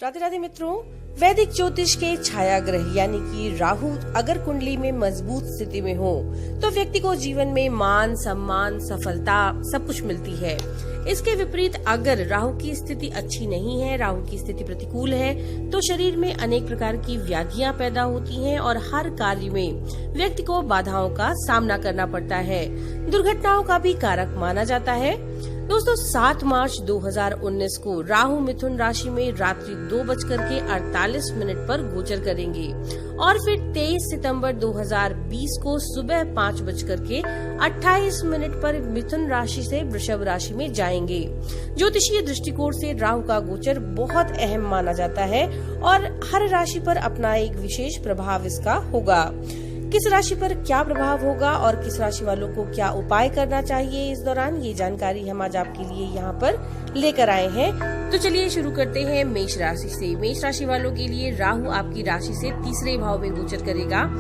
राधे राधे मित्रों, वैदिक ज्योतिष के छाया ग्रह यानी कि राहु अगर कुंडली में मजबूत स्थिति में हो तो व्यक्ति को जीवन में मान, सम्मान, सफलता सब कुछ मिलती है। इसके विपरीत अगर राहु की स्थिति अच्छी नहीं है, राहु की स्थिति प्रतिकूल है, तो शरीर में अनेक प्रकार की व्याधियां पैदा होती हैं और हर कार्य में व्यक्ति को बाधाओं का सामना करना पड़ता है। दुर्घटनाओं का भी कारक माना जाता है। दोस्तों, 7 मार्च 2019 को राहु मिथुन राशि में रात्रि 2:48 पर गोचर करेंगे और फिर 23 सितंबर 2020 को सुबह 5:28 पर मिथुन राशि से वृषभ राशि में जाएंगे। ज्योतिषीय दृष्टिकोण से राहु का गोचर बहुत अहम माना जाता है और हर राशि पर अपना एक विशेष प्रभाव इसका होगा। किस राशि पर क्या प्रभाव होगा और किस राशि वालों को क्या उपाय करना चाहिए इस दौरान, ये जानकारी हम आज आपके लिए यहाँ पर लेकर आए हैं। तो चलिए शुरू करते हैं मेष राशि से। मेष राशि वालों के लिए राहु आपकी राशि से तीसरे भाव में गोचर करेगा।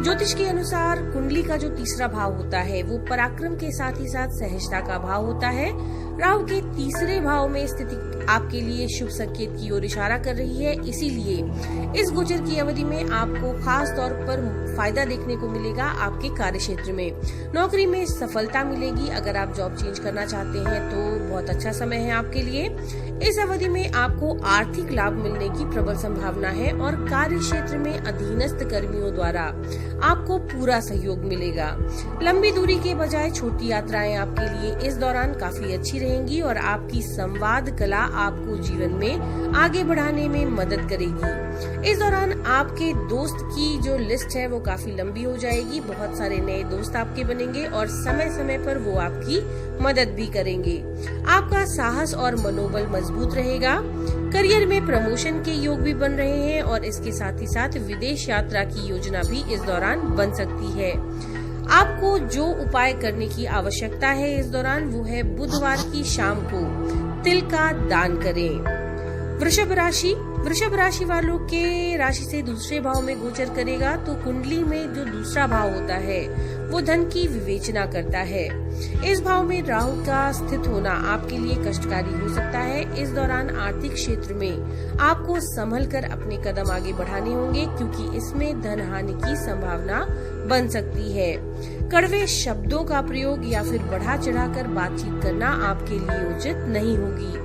ज्योतिष के अनुसार कुंडली का जो तीसरा भाव होता है वो पराक्रम के साथ ही साथ सहजता का भाव होता है। राहु के तीसरे भाव में स्थिति आपके लिए शुभ संकेत की ओर इशारा कर रही है, इसीलिए इस गोचर की अवधि में आपको खास तौर पर फायदा देखने को मिलेगा। आपके कार्य क्षेत्र में नौकरी में सफलता मिलेगी। अगर आप जॉब चेंज करना चाहते हैं तो बहुत अच्छा समय है आपके लिए। इस अवधि में आपको आर्थिक लाभ मिलने की प्रबल संभावना है और कार्य क्षेत्र में अधीनस्थ कर्मियों द्वारा आपको पूरा सहयोग मिलेगा। लंबी दूरी के बजाय छोटी यात्राएं आपके लिए इस दौरान काफी अच्छी रहेंगी और आपकी संवाद कला आपको जीवन में आगे बढ़ाने में मदद करेगी। इस दौरान आपके दोस्त की जो लिस्ट है वो काफी लंबी हो जाएगी। बहुत सारे नए दोस्त आपके बनेंगे और समय समय पर वो आपकी मदद भी करेंगे। आपका साहस और मनोबल मजबूत रहेगा। करियर में प्रमोशन के योग भी बन रहे हैं और इसके साथ ही साथ विदेश यात्रा की योजना भी इस दौरान बन सकती है। आपको जो उपाय करने की आवश्यकता है इस दौरान वो है बुधवार की शाम को तिल का दान करें। वृषभ राशि वालों के राशि से दूसरे भाव में गोचर करेगा तो कुंडली में जो दूसरा भाव होता है वो धन की विवेचना करता है। इस भाव में राहु का स्थित होना आपके लिए कष्टकारी हो सकता है। इस दौरान आर्थिक क्षेत्र में आपको संभल कर अपने कदम आगे बढ़ाने होंगे क्योंकि इसमें धन हानि की संभावना बन सकती है। कड़वे शब्दों का प्रयोग या फिर बढ़ा चढ़ाकर बातचीत करना आपके लिए उचित नहीं होगी।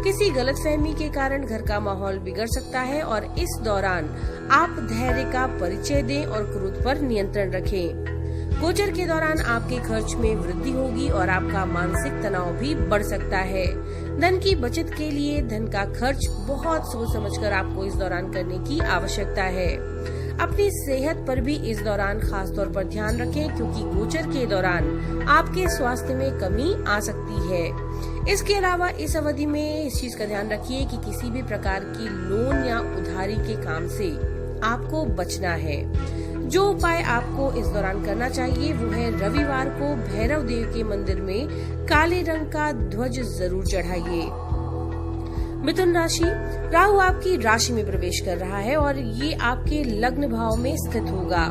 किसी गलतफहमी के कारण घर का माहौल बिगड़ सकता है और इस दौरान आप धैर्य का परिचय दें और क्रोध पर नियंत्रण रखें। गोचर के दौरान आपके खर्च में वृद्धि होगी और आपका मानसिक तनाव भी बढ़ सकता है। धन की बचत के लिए धन का खर्च बहुत सोच समझकर आपको इस दौरान करने की आवश्यकता है। अपनी सेहत पर भी इस दौरान खास तौर पर ध्यान रखें क्योंकि गोचर के दौरान आपके स्वास्थ्य में कमी आ सकती है। इसके अलावा इस अवधि में इस चीज का ध्यान रखिए कि किसी भी प्रकार की लोन या उधारी के काम से आपको बचना है। जो उपाय आपको इस दौरान करना चाहिए वो है रविवार को भैरव देव के मंदिर में काले रंग का ध्वज जरूर चढ़ाइए। मिथुन राशि, राहु आपकी राशि में प्रवेश कर रहा है और ये आपके लग्न भाव में स्थित होगा।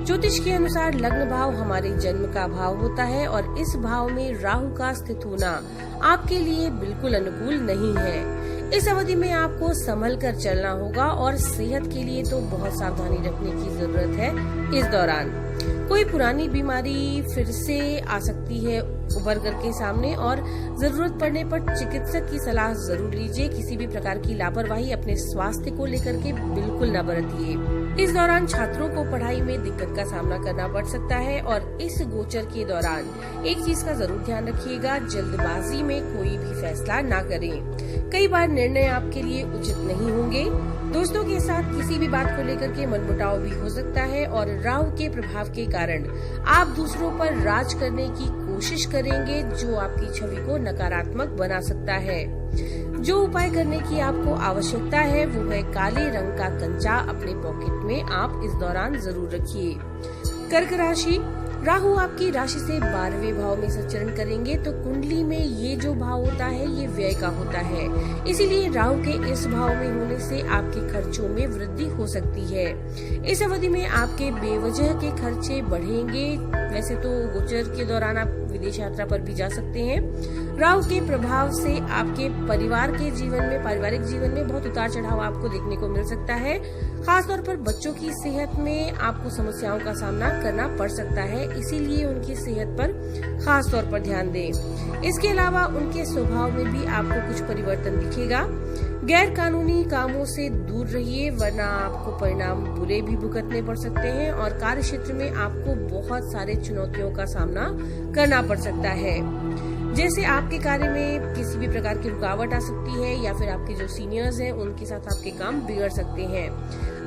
ज्योतिष के अनुसार लग्न भाव हमारे जन्म का भाव होता है और इस भाव में राहु का स्थित होना आपके लिए बिल्कुल अनुकूल नहीं है। इस अवधि में आपको संभल कर चलना होगा और सेहत के लिए तो बहुत सावधानी रखने की जरूरत है। इस दौरान कोई पुरानी बीमारी फिर से आ सकती है उभर करके सामने और जरूरत पड़ने पर चिकित्सक की सलाह जरूर लीजिए। किसी भी प्रकार की लापरवाही अपने स्वास्थ्य को लेकर के बिल्कुल न बरतिए। इस दौरान छात्रों को पढ़ाई में दिक्कत का सामना करना पड़ सकता है और इस गोचर के दौरान एक चीज का जरूर ध्यान रखिएगा, जल्दबाजी में कोई भी फैसला ना करें। कई बार निर्णय आपके लिए उचित नहीं होंगे। दोस्तों के साथ किसी भी बात को लेकर के मनमुटाव भी हो सकता है और राहु के प्रभाव के कारण आप दूसरों पर राज करने की कोशिश करेंगे जो आपकी छवि को नकारात्मक बना सकता है। जो उपाय करने की आपको आवश्यकता है वो है काले रंग का कंचा अपने पॉकेट में आप इस दौरान जरूर रखिए। कर्क राशि, राहु आपकी राशि से 12वें भाव में संचरण करेंगे तो कुंडली में ये जो भाव होता है ये व्यय का होता है। इसीलिए राहु के इस भाव में होने से आपके खर्चों में वृद्धि हो सकती है। इस अवधि में आपके बेवजह के खर्चे बढ़ेंगे। वैसे तो गोचर के दौरान आप विदेश यात्रा पर भी जा सकते हैं। राहु के प्रभाव से आपके पारिवारिक जीवन में बहुत उतार चढ़ाव आपको देखने को मिल सकता है। खासतौर पर बच्चों की सेहत में आपको समस्याओं का सामना करना पड़ सकता है, इसीलिए उनकी सेहत पर खास तौर पर ध्यान दें। इसके अलावा उनके स्वभाव में भी आपको कुछ परिवर्तन दिखेगा। गैर कानूनी कामों से दूर रहिए, वरना आपको परिणाम बुरे भी भुगतने पड़ सकते हैं और कार्य क्षेत्र में आपको बहुत सारे चुनौतियों का सामना करना पड़ सकता है। जैसे आपके कार्य में किसी भी प्रकार की रुकावट आ सकती है या फिर आपके जो सीनियर्स हैं उनके साथ आपके काम बिगड़ सकते हैं।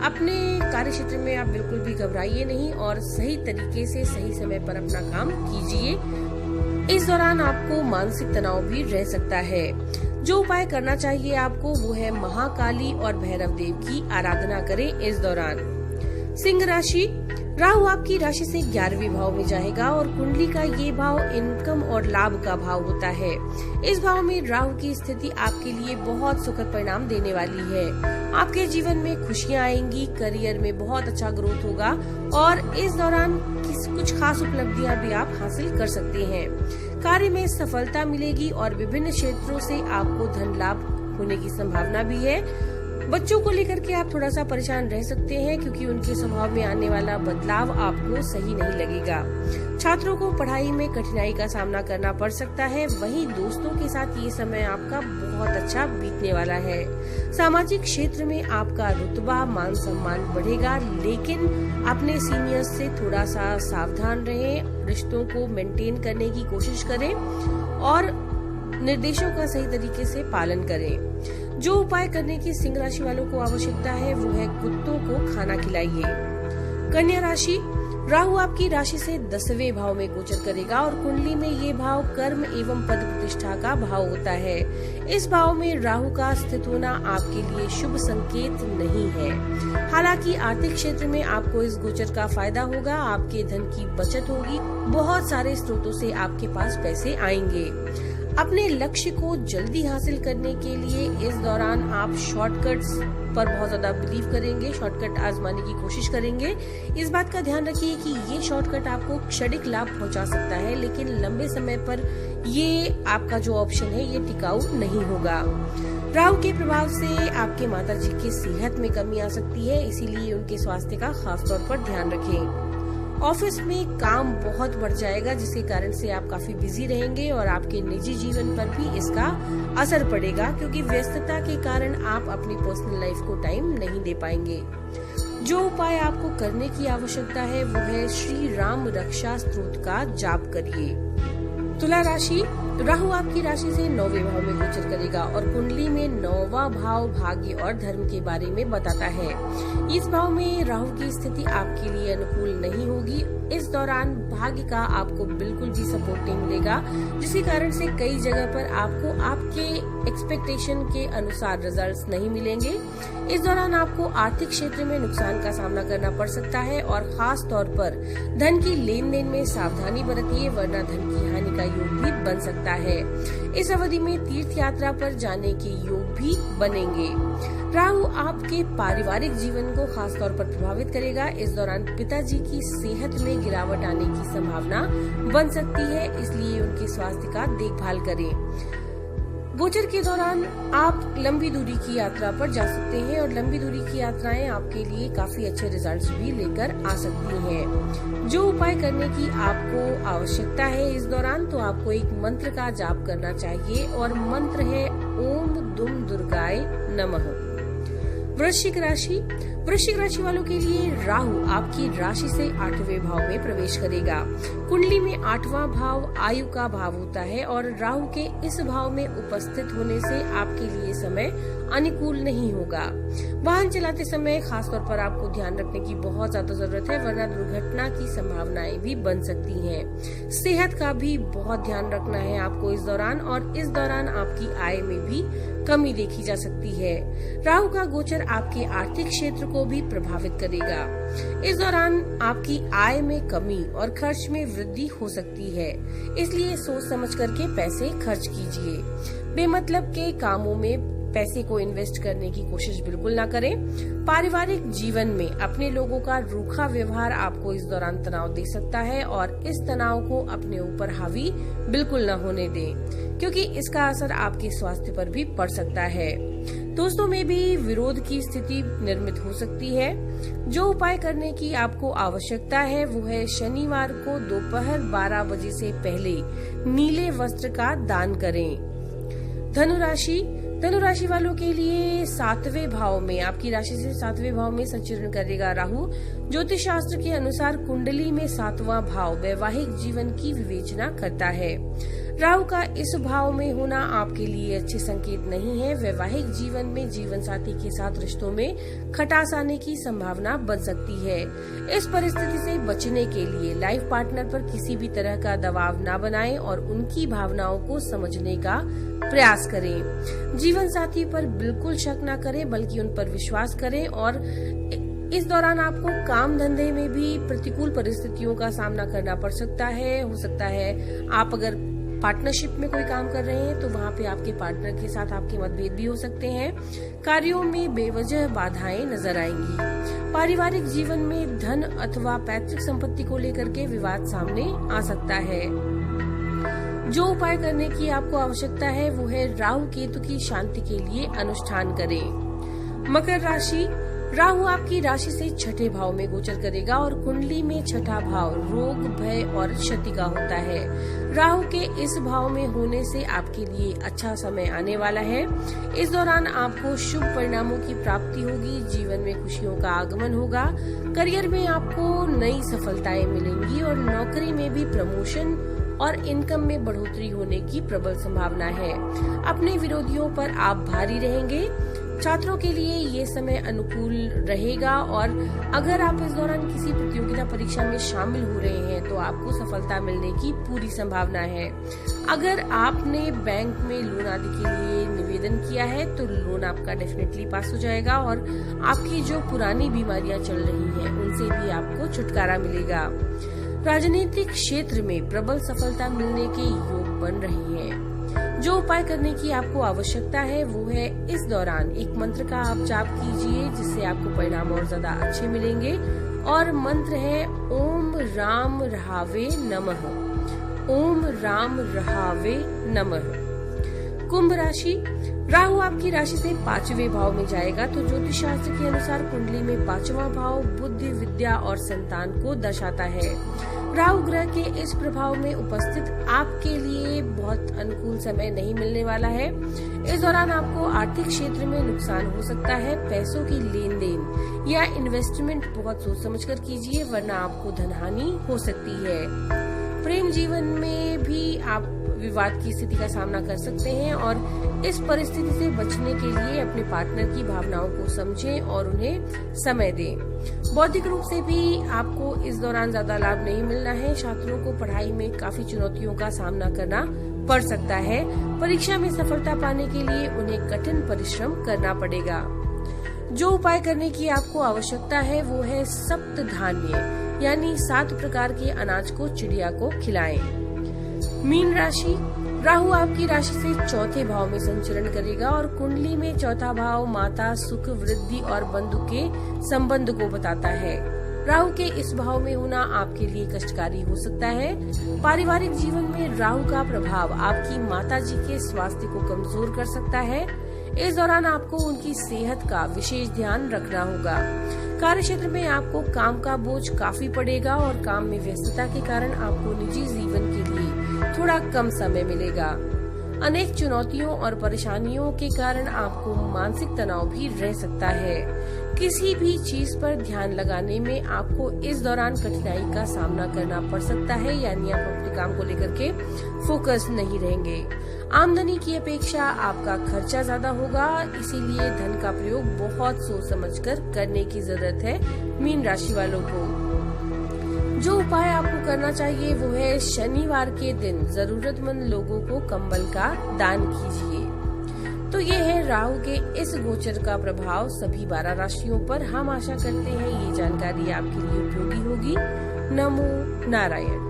अपने कार्य क्षेत्र में आप बिल्कुल भी घबराइए नहीं और सही तरीके से सही समय पर अपना काम कीजिए। इस दौरान आपको मानसिक तनाव भी रह सकता है। जो उपाय करना चाहिए आपको वो है महाकाली और भैरव देव की आराधना करें इस दौरान। सिंह राशि, राहु आपकी राशि से 11वें भाव में जाएगा और कुंडली का ये भाव इनकम और लाभ का भाव होता है। इस भाव में राहु की स्थिति आपके लिए बहुत सुखद परिणाम देने वाली है। आपके जीवन में खुशियां आएंगी, करियर में बहुत अच्छा ग्रोथ होगा और इस दौरान कुछ खास उपलब्धियां भी आप हासिल कर सकते हैं। कार्य में सफलता मिलेगी और विभिन्न क्षेत्रों से आपको धन लाभ होने की संभावना भी है। बच्चों को लेकर के आप थोड़ा सा परेशान रह सकते हैं क्योंकि उनके स्वभाव में आने वाला बदलाव आपको सही नहीं लगेगा। छात्रों को पढ़ाई में कठिनाई का सामना करना पड़ सकता है। वहीं दोस्तों के साथ ये समय आपका बहुत अच्छा बीतने वाला है। सामाजिक क्षेत्र में आपका रुतबा मान सम्मान बढ़ेगा, लेकिन अपने सीनियर्स से थोड़ा सा सावधान रहें। रिश्तों को मेंटेन करने की कोशिश करें और निर्देशों का सही तरीके से पालन करें। जो उपाय करने की सिंह राशि वालों को आवश्यकता है वो है कुत्तों को खाना खिलाइए। कन्या राशि, राहु आपकी राशि से 10वें भाव में गोचर करेगा और कुंडली में ये भाव कर्म एवं पद प्रतिष्ठा का भाव होता है। इस भाव में राहु का स्थित होना आपके लिए शुभ संकेत नहीं है। हालांकि आर्थिक क्षेत्र में आपको इस गोचर का फायदा होगा। आपके धन की बचत होगी, बहुत सारे स्रोतों से आपके पास पैसे आएंगे। अपने लक्ष्य को जल्दी हासिल करने के लिए इस दौरान आप शॉर्टकट्स पर बहुत ज्यादा बिलीव करेंगे, शॉर्टकट आजमाने की कोशिश करेंगे। इस बात का ध्यान रखिए कि ये शॉर्टकट आपको क्षणिक लाभ पहुंचा सकता है, लेकिन लंबे समय पर ये आपका जो ऑप्शन है ये टिकाऊ नहीं होगा। राहु के प्रभाव से आपके माताजी की सेहत में कमी आ सकती है, इसीलिए उनके स्वास्थ्य का खास तौर पर ध्यान रखें। ऑफिस में काम बहुत बढ़ जाएगा, जिसके कारण से आप काफी बिजी रहेंगे और आपके निजी जीवन पर भी इसका असर पड़ेगा, क्योंकि व्यस्तता के कारण आप अपनी पर्सनल लाइफ को टाइम नहीं दे पाएंगे। जो उपाय आपको करने की आवश्यकता है वो है श्री राम रक्षा स्तोत्र का जाप करिए। तुला राशि, राहु आपकी राशि से 9वें भाव में गोचर करेगा और कुंडली में 9वां भाव भाग्य और धर्म के बारे में बताता है। इस भाव में राहु की स्थिति आपके लिए अनुकूल नहीं होगी। इस दौरान भाग्य का आपको बिल्कुल भी सपोर्ट नहीं मिलेगा, जिसके कारण से कई जगह पर आपको आपके एक्सपेक्टेशन के अनुसार रिजल्ट्स नहीं मिलेंगे। इस दौरान आपको आर्थिक क्षेत्र में नुकसान का सामना करना पड़ सकता है और खास तौर पर धन की लेन देन में सावधानी बरतिए, वरना धन की हानि का योग भी बन सकता है। इस अवधि में तीर्थ यात्रा पर जाने के योग भी बनेंगे। राहु आपके पारिवारिक जीवन को खास तौर पर प्रभावित करेगा। इस दौरान पिताजी की सेहत में गिरावट आने की संभावना बन सकती है, इसलिए उनके स्वास्थ्य का देखभाल करें। गोचर के दौरान आप लंबी दूरी की यात्रा पर जा सकते हैं और लंबी दूरी की यात्राएं आपके लिए काफी अच्छे रिजल्ट्स भी लेकर आ सकती हैं। जो उपाय करने की आपको आवश्यकता है इस दौरान, तो आपको एक मंत्र का जाप करना चाहिए और मंत्र है ओम दुम दुर्गाय नमः। वृश्चिक राशि वालों के लिए राहु आपकी राशि से 8वें भाव में प्रवेश करेगा। कुंडली में 8वां भाव आयु का भाव होता है और राहु के इस भाव में उपस्थित होने से आपके लिए समय अनुकूल नहीं होगा। वाहन चलाते समय खासतौर पर आपको ध्यान रखने की बहुत ज्यादा जरूरत है, वरना दुर्घटना की संभावनाएं भी बन सकती हैं। सेहत का भी बहुत ध्यान रखना है आपको इस दौरान, और इस दौरान आपकी आय में भी कमी देखी जा सकती है। राहु का गोचर आपके आर्थिक क्षेत्र को भी प्रभावित करेगा। इस दौरान आपकी आय में कमी और खर्च में वृद्धि हो सकती है, इसलिए सोच समझ करके पैसे खर्च कीजिए। बेमतलब के कामों में पैसे को इन्वेस्ट करने की कोशिश बिल्कुल ना करें। पारिवारिक जीवन में अपने लोगों का रूखा व्यवहार आपको इस दौरान तनाव दे सकता है, और इस तनाव को अपने ऊपर हावी बिल्कुल ना होने दें, क्योंकि इसका असर आपके स्वास्थ्य पर भी पड़ सकता है। दोस्तों में भी विरोध की स्थिति निर्मित हो सकती है। जो उपाय करने की आपको आवश्यकता है वो है शनिवार को दोपहर 12 बजे से पहले नीले वस्त्र का दान करें। धनुराशि वालों के लिए 7वें भाव में, आपकी राशि से 7वें भाव में संचरण करेगा राहु। ज्योतिष शास्त्र के अनुसार कुंडली में 7वां भाव वैवाहिक जीवन की विवेचना करता है। राहु का इस भाव में होना आपके लिए अच्छे संकेत नहीं है। वैवाहिक जीवन में जीवन साथी के साथ रिश्तों में खटास आने की संभावना बन सकती है। इस परिस्थिति से बचने के लिए लाइफ पार्टनर पर किसी भी तरह का दबाव ना बनाएं और उनकी भावनाओं को समझने का प्रयास करें। जीवन साथी पर बिल्कुल शक ना करें, बल्कि उन पर विश्वास करें। और इस दौरान आपको काम धंधे में भी प्रतिकूल परिस्थितियों का सामना करना पड़ सकता है। हो सकता है आप अगर पार्टनरशिप में कोई काम कर रहे हैं तो वहाँ पे आपके पार्टनर के साथ आपके मतभेद भी हो सकते हैं। कार्यों में बेवजह बाधाएं नजर आएंगी। पारिवारिक जीवन में धन अथवा पैतृक संपत्ति को लेकर के विवाद सामने आ सकता है। जो उपाय करने की आपको आवश्यकता है वो है राहु केतु की शांति के लिए अनुष्ठान करें। मकर राशि, राहु आपकी राशि से 6ठे भाव में गोचर करेगा और कुंडली में 6ठा भाव रोग, भय और क्षति का होता है। राहु के इस भाव में होने से आपके लिए अच्छा समय आने वाला है। इस दौरान आपको शुभ परिणामों की प्राप्ति होगी, जीवन में खुशियों का आगमन होगा। करियर में आपको नई सफलताएं मिलेंगी और नौकरी में भी प्रमोशन और इनकम में बढ़ोतरी होने की प्रबल संभावना है। अपने विरोधियों पर आप भारी रहेंगे। छात्रों के लिए ये समय अनुकूल रहेगा, और अगर आप इस दौरान किसी प्रतियोगिता परीक्षा में शामिल हो रहे हैं तो आपको सफलता मिलने की पूरी संभावना है। अगर आपने बैंक में लोन आदि के लिए निवेदन किया है तो लोन आपका डेफिनेटली पास हो जाएगा, और आपकी जो पुरानी बीमारियां चल रही हैं उनसे भी आपको छुटकारा मिलेगा। राजनीतिक क्षेत्र में प्रबल सफलता मिलने के योग बन रहे हैं। जो उपाय करने की आपको आवश्यकता है वो है इस दौरान एक मंत्र का आप जाप कीजिए, जिससे आपको परिणाम और ज्यादा अच्छे मिलेंगे। और मंत्र है ओम राम रहावे नमः। ओम राम रहावे नमः। कुंभ राशि, राहु आपकी राशि से 5वें भाव में जाएगा, तो ज्योतिष शास्त्र के अनुसार कुंडली में 5वां भाव बुद्धि, विद्या और संतान को दर्शाता है। राहु ग्रह के इस प्रभाव में उपस्थित आपके लिए बहुत अनुकूल समय नहीं मिलने वाला है। इस दौरान आपको आर्थिक क्षेत्र में नुकसान हो सकता है। पैसों की लेन देन या इन्वेस्टमेंट बहुत सोच समझ कर कीजिए, वरना आपको धनहानि हो सकती है। प्रेम जीवन में भी आप विवाद की स्थिति का सामना कर सकते हैं, और इस परिस्थिति से बचने के लिए अपने पार्टनर की भावनाओं को समझें और उन्हें समय दें। बौद्धिक रूप से भी आपको इस दौरान ज्यादा लाभ नहीं मिलना है। छात्रों को पढ़ाई में काफी चुनौतियों का सामना करना पड़ सकता है। परीक्षा में सफलता पाने के लिए उन्हें कठिन परिश्रम करना पड़ेगा। जो उपाय करने की आपको आवश्यकता है वो है सप्त धान्य, यानी 7 प्रकार के अनाज को चिड़िया को खिलाएं। मीन राशि, राहु आपकी राशि से 4थे भाव में संचरण करेगा और कुंडली में 4था भाव माता, सुख, वृद्धि और बंधु के संबंध को बताता है। राहु के इस भाव में होना आपके लिए कष्टकारी हो सकता है। पारिवारिक जीवन में राहु का प्रभाव आपकी माताजी के स्वास्थ्य को कमजोर कर सकता है। इस दौरान आपको उनकी सेहत का विशेष ध्यान रखना होगा। कार्य क्षेत्र में आपको काम का बोझ काफी पड़ेगा और काम में व्यस्तता के कारण आपको निजी जीवन के लिए थोड़ा कम समय मिलेगा। अनेक चुनौतियों और परेशानियों के कारण आपको मानसिक तनाव भी रह सकता है। किसी भी चीज पर ध्यान लगाने में आपको इस दौरान कठिनाई का सामना करना पड़ सकता है, यानी आप अपने काम को लेकर के फोकस नहीं रहेंगे। आमदनी की अपेक्षा आपका खर्चा ज्यादा होगा, इसीलिए धन का प्रयोग बहुत सोच समझकर करने की जरूरत है। मीन राशि वालों को जो उपाय आपको करना चाहिए वो है शनिवार के दिन जरूरतमंद लोगों को कंबल का दान कीजिए। तो ये है राहु के इस गोचर का प्रभाव सभी 12 राशियों पर। हम आशा करते हैं ये जानकारी आपके लिए उपयोगी होगी। नमो नारायण।